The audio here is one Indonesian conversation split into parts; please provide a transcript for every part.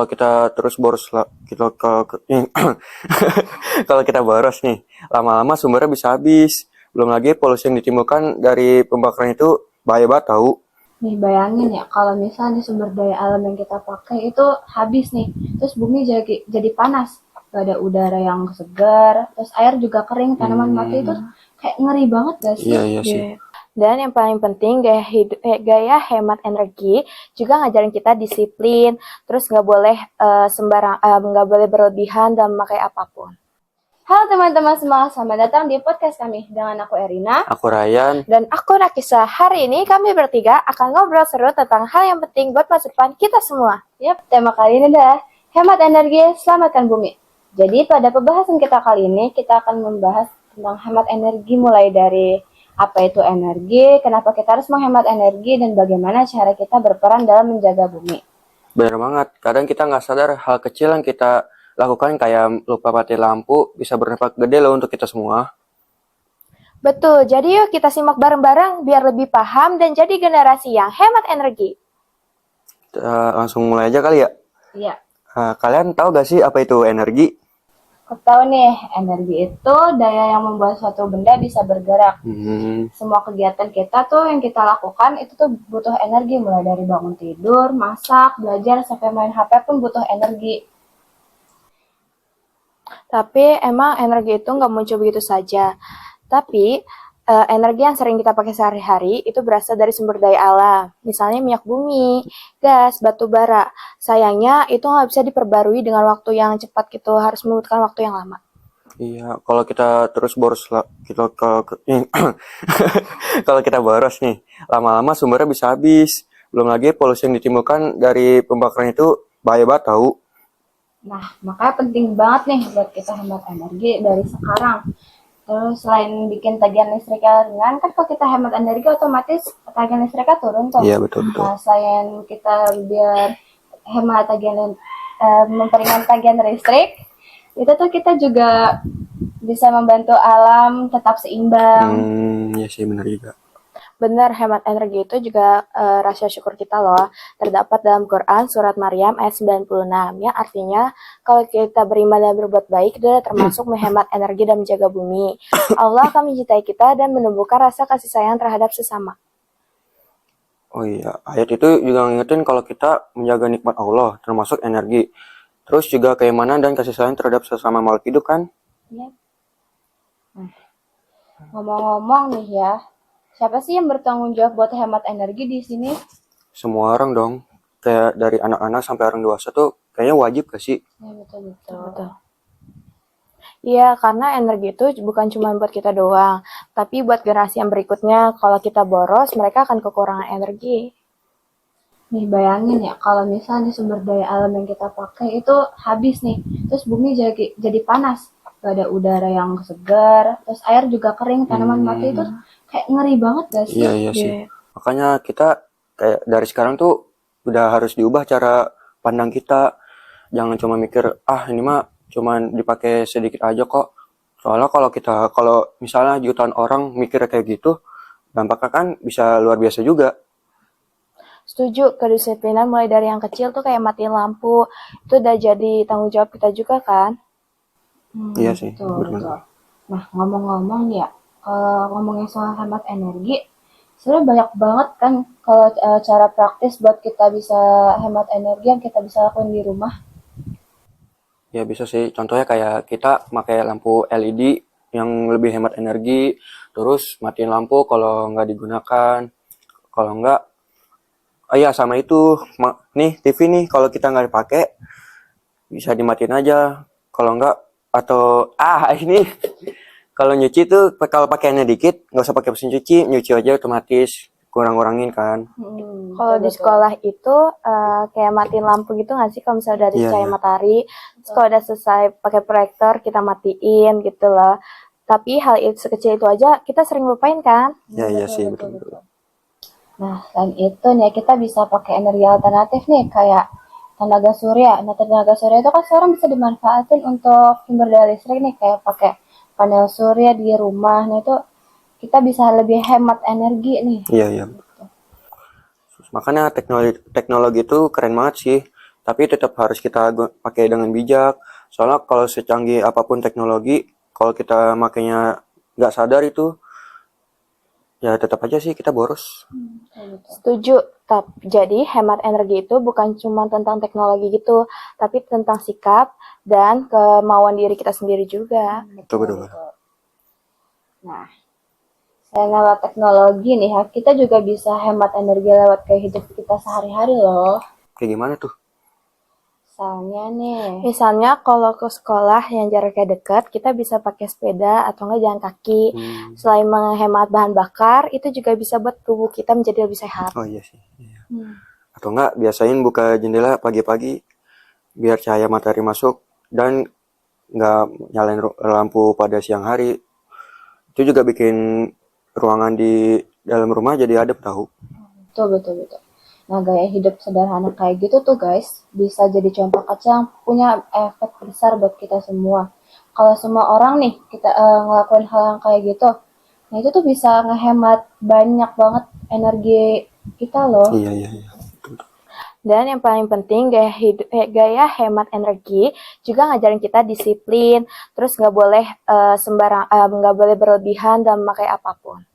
Kalau kita terus boros kalau kita boros nih, lama-lama sumbernya bisa habis. Belum lagi polusi yang ditimbulkan dari pembakaran itu bahaya banget tahu. Nih bayangin ya, kalau misalnya sumber daya alam yang kita pakai itu habis nih, terus bumi jadi panas, gak ada udara yang segar, terus air juga kering, tanaman mati itu kayak ngeri banget gak sih? Iya iya sih. Dan yang paling penting gaya hemat energi juga ngajarin kita disiplin, terus nggak boleh nggak boleh berlebihan dalam memakai apapun. Halo teman-teman semua, selamat datang di podcast kami dengan aku Erina. Aku Ryan. Dan aku Nakisa. Hari ini kami bertiga akan ngobrol seru tentang hal yang penting buat masa depan kita semua. Yap, tema kali ini adalah hemat energi, selamatkan bumi. Jadi pada pembahasan kita kali ini, kita akan membahas tentang hemat energi mulai dari apa itu energi, kenapa kita harus menghemat energi, dan bagaimana cara kita berperan dalam menjaga bumi. Bener banget, kadang kita nggak sadar hal kecil yang kita lakukan kayak lupa mati lampu bisa berdampak gede loh untuk kita semua. Betul, jadi yuk kita simak bareng-bareng biar lebih paham dan jadi generasi yang hemat energi. Langsung mulai aja kali ya. Iya. Kalian tahu gak sih apa itu energi? Aku tahu nih, energi itu daya yang membuat suatu benda bisa bergerak. Semua kegiatan kita tuh yang kita lakukan itu tuh butuh energi, mulai dari bangun tidur, masak, belajar, sampai main HP pun butuh energi. Tapi emang energi itu nggak muncul begitu saja. Tapi energi yang sering kita pakai sehari-hari itu berasal dari sumber daya alam. Misalnya minyak bumi, gas, batu bara. Sayangnya itu nggak bisa diperbarui dengan waktu yang cepat gitu, harus membutuhkan waktu yang lama. Iya, kalau kita terus boros kalau kita boros nih, lama-lama sumbernya bisa habis. Belum lagi polusi yang ditimbulkan dari pembakaran itu bahaya banget tahu. Nah, makanya penting banget nih buat kita hemat energi dari sekarang. Terus selain bikin tagihan listriknya ringan, kan kalau kita hemat energi otomatis tagihan listriknya turun tuh. Iya, betul-betul. Nah, selain kita biar hemat memperingan tagihan listrik, itu tuh kita juga bisa membantu alam tetap seimbang. Iya sih, benar juga. Benar, hemat energi itu juga rasa syukur kita loh. Terdapat dalam Quran surat Maryam ayat 96, yang artinya kalau kita beriman dan berbuat baik, itu termasuk menghemat energi dan menjaga bumi. Allah akan mencintai kita dan menumbuhkan rasa kasih sayang terhadap sesama. Oh iya, ayat itu juga ngingetin kalau kita menjaga nikmat Allah, termasuk energi. Terus juga keimanan dan kasih sayang terhadap sesama makhluk hidup kan? Ya. Ngomong-ngomong nih ya, siapa sih yang bertanggung jawab buat hemat energi di sini? Semua orang dong, kayak dari anak-anak sampai orang dewasa tuh kayaknya wajib gak sih? Ya, betul. Iya, karena energi itu bukan cuma buat kita doang, tapi buat generasi yang berikutnya. Kalau kita boros, mereka akan kekurangan energi. Nih bayangin ya, kalau misalnya sumber daya alam yang kita pakai itu habis nih, terus bumi jadi panas, gak ada udara yang segar, terus air juga kering, tanaman mati itu kayak ngeri banget gak sih? Iya sih. Makanya kita kayak dari sekarang tuh udah harus diubah cara pandang kita. Jangan cuma mikir, ini mah cuman dipakai sedikit aja kok. Soalnya kalau misalnya jutaan orang mikir kayak gitu, dampaknya kan bisa luar biasa juga. Setuju, kedisiplinan mulai dari yang kecil tuh kayak matiin lampu, itu udah jadi tanggung jawab kita juga kan? Iya sih, betul. Nah, ngomong-ngomong nih ya, ngomongin soal hemat energi, sebenarnya banyak banget kan kalau cara praktis buat kita bisa hemat energi yang kita bisa lakuin di rumah. Ya bisa sih, contohnya kayak kita pakai lampu LED yang lebih hemat energi, terus matiin lampu kalau nggak digunakan, kalau nggak, iya sama itu, nih TV nih kalau kita nggak dipakai bisa dimatiin aja, kalau nggak atau ini kalau nyuci tuh kalau pakaiannya dikit nggak usah pakai mesin nyuci aja otomatis kurang-kurangin kan. Kalau di sekolah itu kayak matiin lampu gitu nggak sih, kalau misalnya dari cahaya matahari, terus kalau udah selesai pakai proyektor kita matiin gitu loh. Tapi hal itu sekecil itu aja kita sering lupain kan? Iya sih betul. Nah, selain itu nih kita bisa pakai energi alternatif nih kayak tenaga surya. Nah, tenaga surya itu kan sekarang bisa dimanfaatin untuk sumber daya listrik nih, kayak pakai panel surya di rumah. Nah, itu kita bisa lebih hemat energi nih. Iya. Makanya teknologi itu keren banget sih. Tapi tetap harus kita pakai dengan bijak. Soalnya kalau secanggih apapun teknologi, kalau kita makainya nggak sadar itu, ya tetap aja sih kita boros. Setuju. Jadi hemat energi itu bukan cuma tentang teknologi gitu, tapi tentang sikap dan kemauan diri kita sendiri juga. Betul. Nah, selain lewat teknologi nih ya, kita juga bisa hemat energi lewat kayak hidup kita sehari-hari loh. Kayak gimana tuh? Misalnya kalau ke sekolah yang jaraknya dekat, kita bisa pakai sepeda atau enggak jalan kaki. Selain menghemat bahan bakar, itu juga bisa buat tubuh kita menjadi lebih sehat. Oh iya sih. Iya. Atau enggak biasain buka jendela pagi-pagi biar cahaya matahari masuk dan nggak nyalain lampu pada siang hari. Itu juga bikin ruangan di dalam rumah jadi adem tahu. Betul. Nah, gaya hidup sederhana kayak gitu tuh guys, bisa jadi contoh kecil yang punya efek besar buat kita semua. Kalau semua orang nih, kita ngelakuin hal yang kayak gitu, nah itu tuh bisa ngehemat banyak banget energi kita loh. Iya. Dan yang paling penting gaya hemat energi juga ngajarin kita disiplin, terus nggak boleh nggak boleh berlebihan dalam memakai apapun.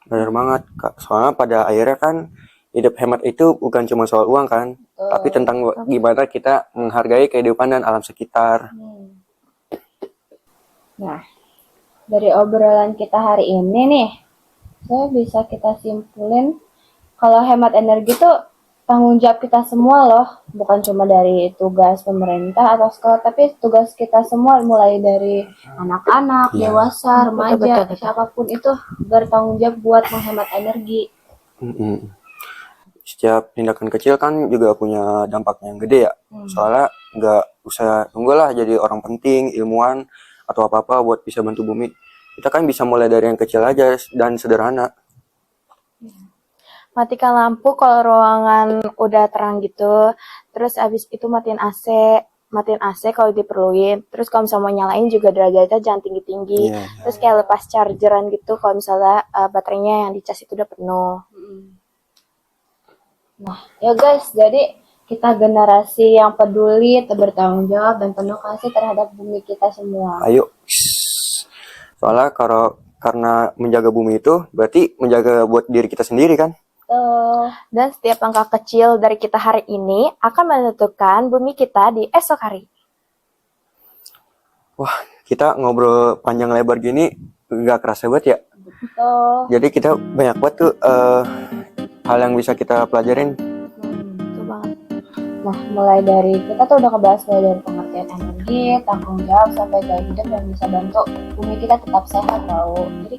Benar banget, Kak. Soalnya pada akhirnya kan hidup hemat itu bukan cuma soal uang kan, tapi tentang gimana kita menghargai kehidupan dan alam sekitar. Nah, dari obrolan kita hari ini nih, saya bisa kita simpulin kalau hemat energi itu tanggung jawab kita semua loh, bukan cuma dari tugas pemerintah atau sekolah, tapi tugas kita semua mulai dari anak-anak, dewasa, remaja, siapapun itu bertanggung jawab buat menghemat energi. Setiap tindakan kecil kan juga punya dampaknya yang gede ya. Soalnya nggak usah tunggulah jadi orang penting, ilmuwan, atau apa-apa buat bisa bantu bumi. Kita kan bisa mulai dari yang kecil aja dan sederhana. Matikan lampu kalau ruangan udah terang gitu. Terus abis itu matiin AC kalau diperluin. Terus kalau misalnya mau nyalain juga derajatnya jangan tinggi-tinggi. Terus kayak lepas chargeran gitu kalau misalnya baterainya yang dicas itu udah penuh. Nah, ya guys, jadi kita generasi yang peduli, bertanggung jawab, dan penuh kasih terhadap bumi kita semua. Ayo. Soalnya karena menjaga bumi itu berarti menjaga buat diri kita sendiri kan? Dan setiap langkah kecil dari kita hari ini akan menentukan bumi kita di esok hari. Wah, kita ngobrol panjang lebar gini nggak kerasa banget ya? Betul. Jadi kita banyak banget tuh hal yang bisa kita pelajarin. Betul banget. Nah, mulai dari kita tuh udah ngebahas mulai dari pengertian energi, tanggung jawab, sampai gaya hidup yang bisa bantu bumi kita tetap sehat tau. Jadi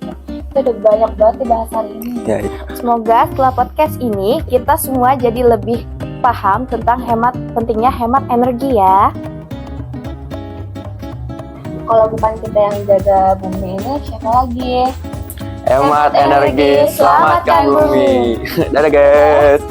kita udah banyak banget dibahas hari ini. Ya. Semoga setelah podcast ini kita semua jadi lebih paham tentang pentingnya hemat energi ya. Kalau bukan kita yang jaga bumi ini, siapa lagi? Hemat energi, selamatkan bumi. Dadah guys.